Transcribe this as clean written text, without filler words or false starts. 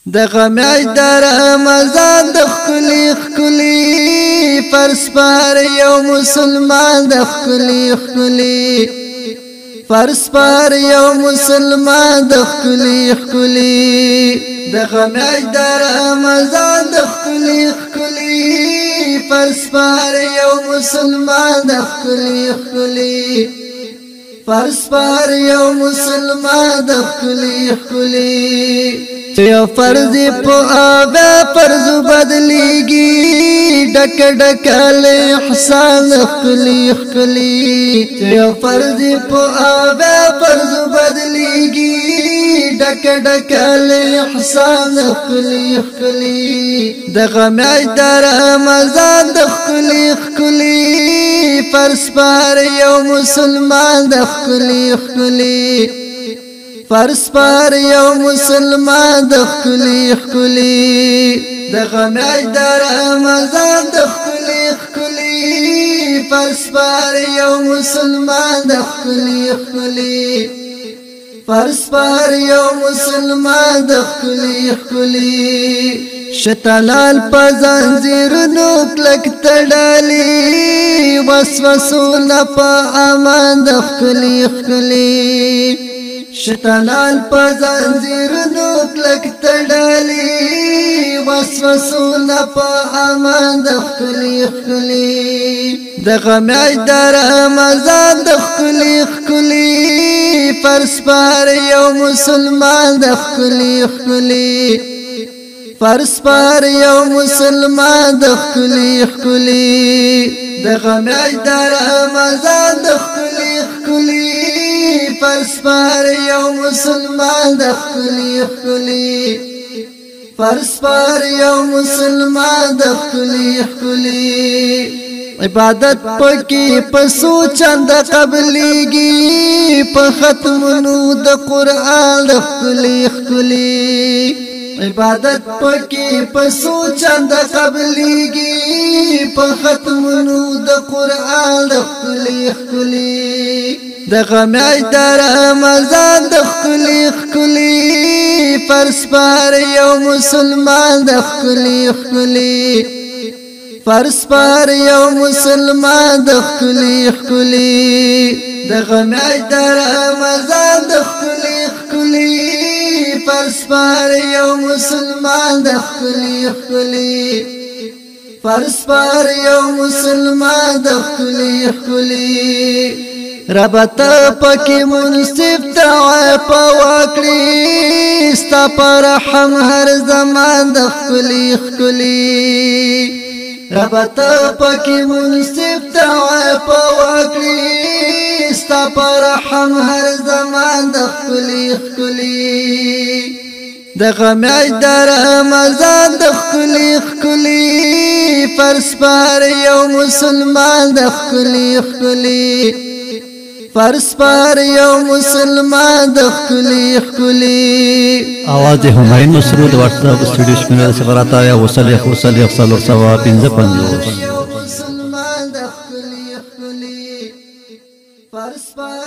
دغه میاشت د رمضان د ښکلي ښکلي فرض پر یو مسلمان د ښکلي ښکلي فرض پر یو مسلمان د ښکلي ښکلي دغه میاشت د رمضان د ښکلي ښکلي فرض پر یو مسلمان د ښکلي ښکلي فرض پر یو مسلمان د ښکلي ښکلي یو فرض په آبا فرض بدلیږي ډک ډک احسان ښکلي ښکلي یو فرض په آبا فرض بدلیږي ډک ډک احسان ښکلي ښکلي دغه میاشت د رمضان د ښکلي ښکلي فرض پر یو مسلمان د ښکلي ښکلي فرض پر یو مسلمان د ښکلي ښکلي دغه میاشت د رمضان د ښکلي ښکلي فرض پر یو مسلمان د ښکلي ښکلي فرض پر یو مسلمان د ښکلي ښکلي شتلال په زنځیرونو کلک تړلي وسوسونه په امان د ښکلي ښکلي شتلال په زنځیرونو کلک تړلي وسوسونه په امان د ښکلي ښکلي دغه میاشت د رمضان د ښکلي ښکلي فرض پر یو مسلمان د ښکلي ښکلي فرض پر یو مسلمان د ښکلي ښکلي دغه میاشت د رمضان د ښکلي ښکلي فرض پر یو مسلمان د ښکلي ښکلي فرض پر یو مسلمان د ښکلي ښکلي عبادت پکې په سوچند قبليږي په ختمونو د قران د ښکلي ښکلي عبادت پکې په سوچند قبليږي په ختمونو د قران د ښکلي ښکلي دغه میاشت د رمضان د ښکلي ښکلي فرض پر یو مسلمان د ښکلي ښکلي فرض پر یو مسلمان د ښکلي ښکلي دغه میاشت د رمضان د ښکلي ښکلي فرض پر یو مسلمان د ښکلي ښکلي فرض پر یو مسلمان د ښکلي ښکلي رب ته پکې منصف ته په وکړي ستا پر رحم هر زمان د ښکلي ښکلي رب ته پکې منصف ته په وکړي ستا پر رحم هر زمان د ښکلي ښکلي دغه میاشت د رمضان د ښکلي ښکلي فرض پر یو مسلمان د ښکلي ښکلي فرض پر یو مسلمان د ښکلي ښکلي आवाज همایون مسرود واتس اپ سټوډیو شمیره 0 وصلیخ 55 فرض پر